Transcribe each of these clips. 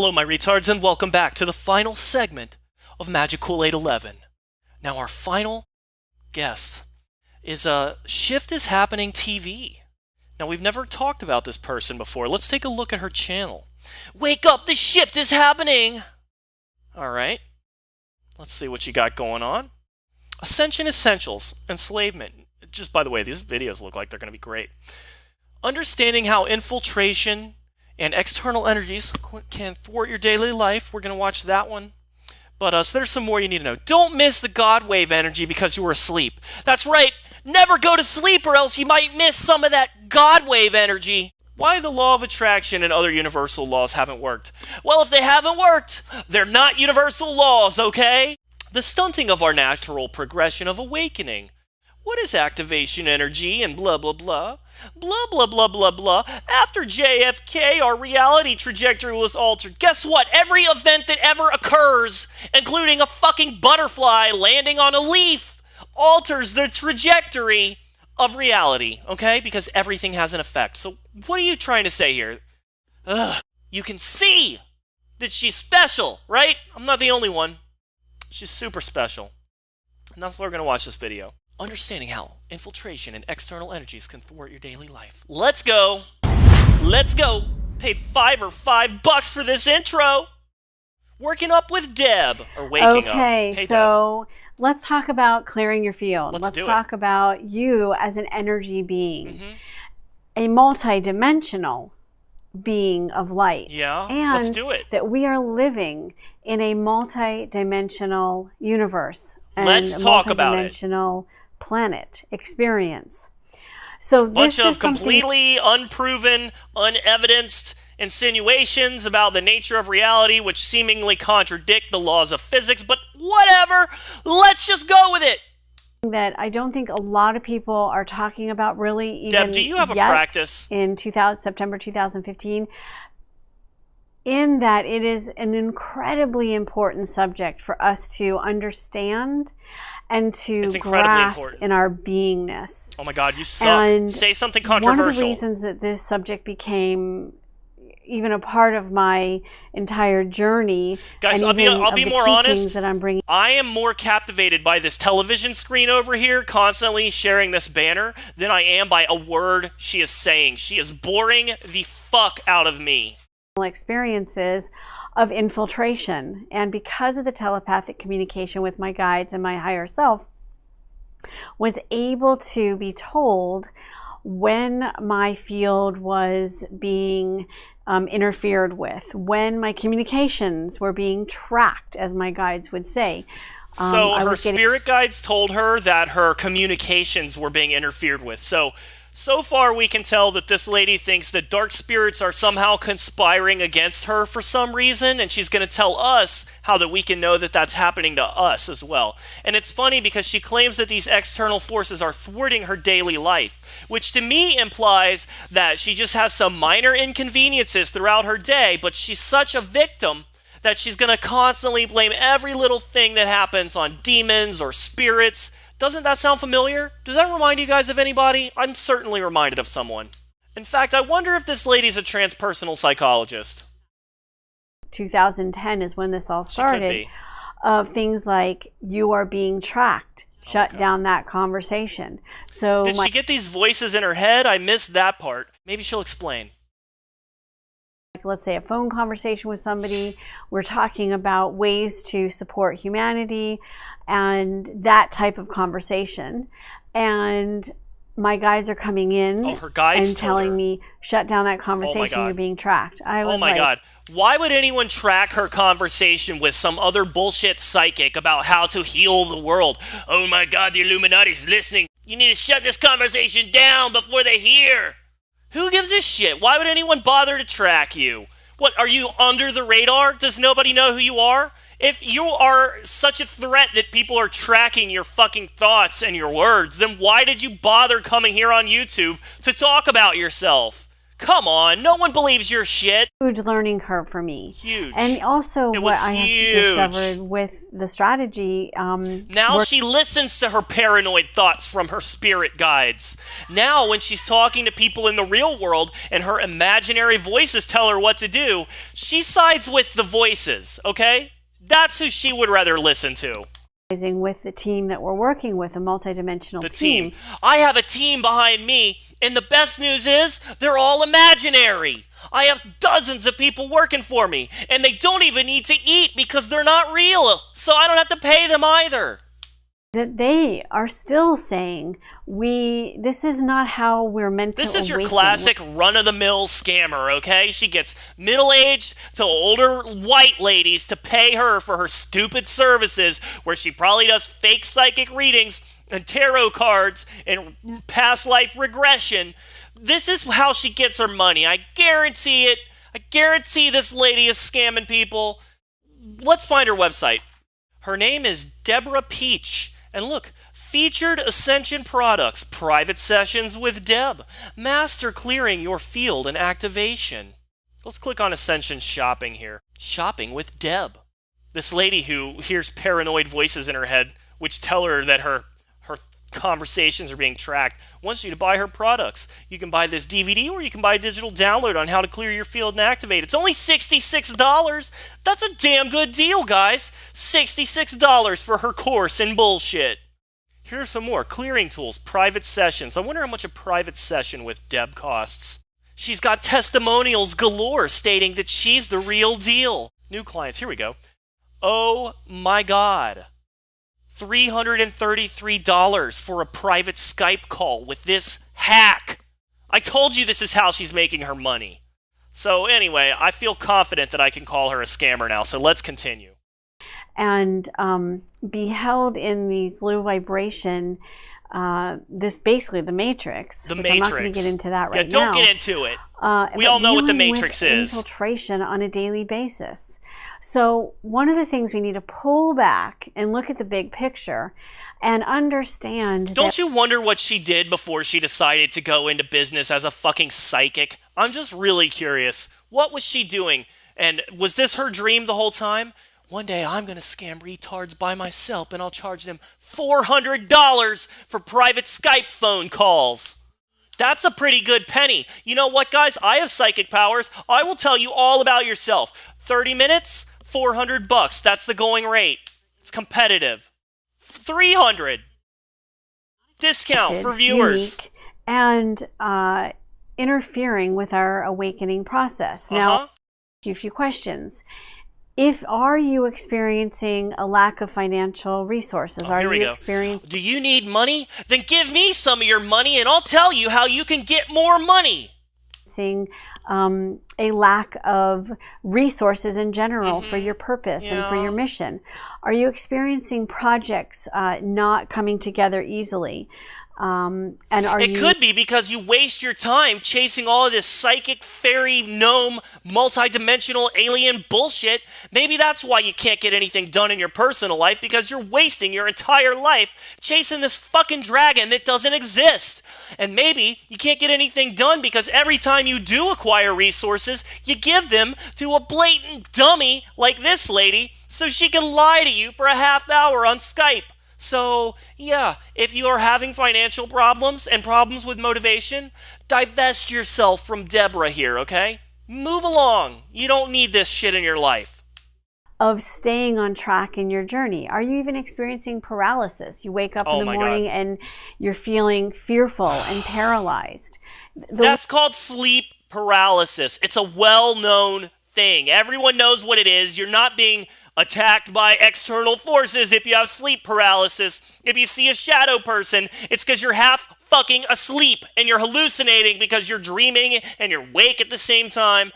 Hello, my retards, and welcome back to the final segment of Magick Kool-Aid 11. Now, our final guest is Shift is Happening TV. Now, we've never talked about this person before. Let's take a look at her channel. Wake up, the shift is happening! Alright, let's see what you got going on. Ascension Essentials, Enslavement. Just by the way, these videos look like they're going to be great. Understanding how infiltration and external energies can thwart your daily life. We're going to watch that one. But so there's some more you need to know. Don't miss the God wave energy because you were asleep. That's right. Never go to sleep or else you might miss some of that God wave energy. Why the law of attraction and other universal laws haven't worked? Well, if they haven't worked, they're not universal laws, okay? The stunting of our natural progression of awakening. What is activation energy and blah, blah, blah? Blah, blah, blah, blah, blah. After JFK, our reality trajectory was altered. Guess what? Every event that ever occurs, including a fucking butterfly landing on a leaf, alters the trajectory of reality, okay? Because everything has an effect. So what are you trying to say here? You can see that she's special, right? I'm not the only one. She's super special. And that's why we're going to watch this video. Understanding how infiltration and external energies can thwart your daily life. Let's go. Let's go. Paid $5 for this intro. Working up with Deb. Or waking up. Okay, Hey, so let's talk about clearing your field. Let's talk about you as an energy being. A multi-dimensional being of light. Yeah, and let's do it. That we are living in a multi-dimensional universe. Let's talk about it. Multi-dimensional planet experience. So this bunch of completely unproven, unevidenced insinuations about the nature of reality which seemingly contradict the laws of physics, but whatever, let's just go with it. That I don't think a lot of people are talking about really even Deb, do you have a practice? In September 2015, in that it is an incredibly important subject for us to understand and to grasp in our beingness. Oh my God, you suck. And say something controversial. One of the reasons that this subject became even a part of my entire journey, guys, and I'll be more honest. That I'm bringing. I am more captivated by this television screen over here, constantly sharing this banner, than I am by a word she is saying. She is boring the fuck out of me. Experiences of infiltration, and because of the telepathic communication with my guides and my higher self, was able to be told when my field was being interfered with, when my communications were being tracked, as my guides would say. So her spirit guides told her that her communications were being interfered with. So far we can tell that this lady thinks that dark spirits are somehow conspiring against her for some reason, and she's going to tell us how that we can know that that's happening to us as well. And it's funny because she claims that these external forces are thwarting her daily life, which to me implies that she just has some minor inconveniences throughout her day, but she's such a victim that she's going to constantly blame every little thing that happens on demons or spirits. Doesn't that sound familiar? Does that remind you guys of anybody? I'm certainly reminded of someone. In fact, I wonder if this lady's a transpersonal psychologist. 2010 is when this all started. Of things like, you are being tracked. Shut down that conversation. So did she get these voices in her head? I missed that part. Maybe she'll explain. Let's say a phone conversation with somebody, we're talking about ways to support humanity and that type of conversation, and my guides are coming in and telling me, shut down that conversation, you're being tracked. Oh my God. Why would anyone track her conversation with some other bullshit psychic about how to heal the world? Oh my God, the Illuminati's listening. You need to shut this conversation down before they hear. Who gives a shit? Why would anyone bother to track you? What, are you under the radar? Does nobody know who you are? If you are such a threat that people are tracking your fucking thoughts and your words, then why did you bother coming here on YouTube to talk about yourself? Come on, no one believes your shit. Huge learning curve for me. Huge. And also what I have discovered with the strategy. Now she listens to her paranoid thoughts from her spirit guides. Now when she's talking to people in the real world and her imaginary voices tell her what to do, she sides with the voices, okay? That's who she would rather listen to. With the team that we're working with, a multidimensional team. I have a team behind me, and the best news is they're all imaginary. I have dozens of people working for me, and they don't even need to eat because they're not real, so I don't have to pay them either. That they are still saying, this is not how we're meant to awaken. This is your classic run-of-the-mill scammer, okay? She gets middle-aged to older white ladies to pay her for her stupid services, where she probably does fake psychic readings and tarot cards and past life regression. This is how she gets her money. I guarantee it. I guarantee this lady is scamming people. Let's find her website. Her name is Deb Pietsch. And look, featured Ascension products, private sessions with Deb, master clearing your field and activation. Let's click on Ascension shopping here. Shopping with Deb. This lady who hears paranoid voices in her head, which tell her that her conversations are being tracked, wants you to buy her products. You can buy this DVD or you can buy a digital download on how to clear your field and activate. It's only $66. That's a damn good deal, guys. $66 for her course in bullshit. Here's some more. Clearing tools, private sessions. I wonder how much a private session with Deb costs. She's got testimonials galore stating that she's the real deal. New clients, here we go. Oh my God. $333 for a private Skype call with this hack. I told you this is how she's making her money. So anyway, I feel confident that I can call her a scammer now, so let's continue. And be held in these low vibration, this basically the Matrix. The Matrix. Matrix. I'm not going to get into that right now. Yeah, now. don't get into it. We all know what the Matrix is. Infiltration on a daily basis. So one of the things we need to pull back and look at the big picture and understand. Don't you wonder what she did before she decided to go into business as a fucking psychic? I'm just really curious. What was she doing? And was this her dream the whole time? One day I'm going to scam retards by myself and I'll charge them $400 for private Skype phone calls. That's a pretty good penny. You know what, guys? I have psychic powers. I will tell you all about yourself. 30 minutes, $400. That's the going rate. It's competitive. 300 discount for viewers. And interfering with our awakening process. Now, a few questions. Are you experiencing a lack of financial resources? Do you need money? Then give me some of your money and I'll tell you how you can get more money. A lack of resources in general for your purpose and for your mission? Are you experiencing projects not coming together easily? It could be because you waste your time chasing all of this psychic, fairy, gnome, multi-dimensional alien bullshit. Maybe that's why you can't get anything done in your personal life, because you're wasting your entire life chasing this fucking dragon that doesn't exist. And maybe you can't get anything done because every time you do acquire resources, you give them to a blatant dummy like this lady so she can lie to you for a half hour on Skype. So, yeah, if you are having financial problems and problems with motivation, divest yourself from Deborah here, okay? Move along. You don't need this shit in your life. Of staying on track in your journey. Are you even experiencing paralysis? You wake up in the morning and you're feeling fearful and paralyzed. That's called sleep paralysis. It's a well-known thing. Everyone knows what it is. You're not being attacked by external forces if you have sleep paralysis. If you see a shadow person, it's because you're half fucking asleep and you're hallucinating because you're dreaming and you're awake at the same time.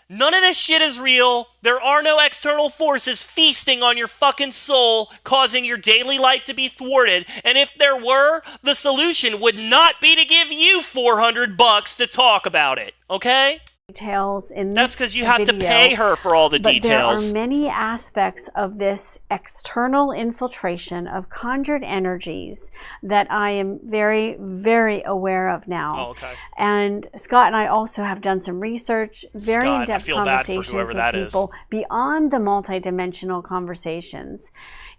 None of this shit is real. There are no external forces feasting on your fucking soul, causing your daily life to be thwarted. And if there were, the solution would not be to give you $400 to talk about it, okay? details in this That's because you have video, to pay her for all the details. There are many aspects of this external infiltration of conjured energies that I am very, very aware of now. Oh, okay. And Scott and I also have done some research, very in-depth conversations with people beyond the multidimensional conversations,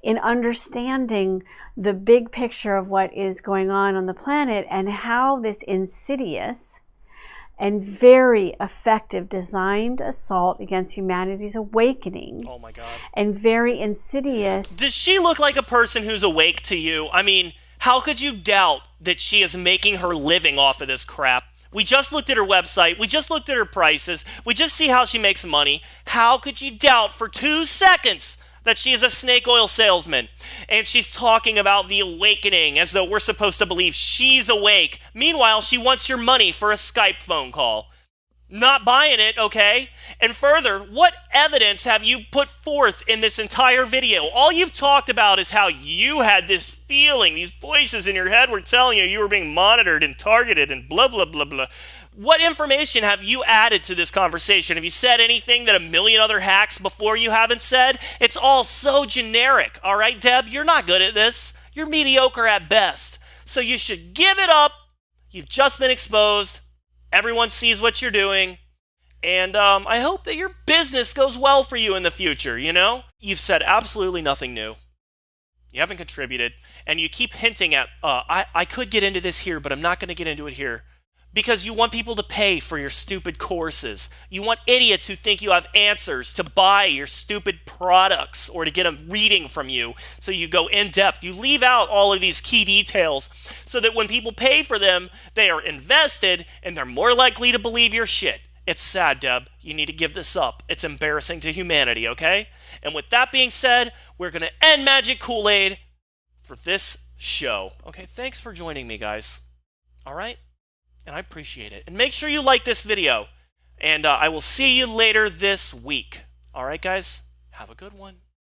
in understanding the big picture of what is going on the planet and how this insidious and very effective designed assault against humanity's awakening. Oh my God. And very insidious. Does she look like a person who's awake to you? I mean, how could you doubt that she is making her living off of this crap? We just looked at her website. We just looked at her prices. We just see how she makes money. How could you doubt for 2 seconds that she is a snake oil salesman? And she's talking about the awakening as though we're supposed to believe she's awake. Meanwhile, she wants your money for a Skype phone call. Not buying it, okay? And further, what evidence have you put forth in this entire video? All you've talked about is how you had this feeling, these voices in your head were telling you were being monitored and targeted and blah, blah, blah, blah. What information have you added to this conversation? Have you said anything that a million other hacks before you haven't said? It's all so generic, all right, Deb? You're not good at this. You're mediocre at best. So you should give it up. You've just been exposed. Everyone sees what you're doing. And I hope that your business goes well for you in the future, you know? You've said absolutely nothing new. You haven't contributed. And you keep hinting at, I could get into this here, but I'm not going to get into it here. Because you want people to pay for your stupid courses. You want idiots who think you have answers to buy your stupid products or to get a reading from you. So you go in depth. You leave out all of these key details so that when people pay for them, they are invested and they're more likely to believe your shit. It's sad, Deb. You need to give this up. It's embarrassing to humanity, okay? And with that being said, we're going to end Magick Kool-Aid for this show. Okay, thanks for joining me, guys. All right? And I appreciate it. And make sure you like this video. And I will see you later this week. All right, guys? Have a good one.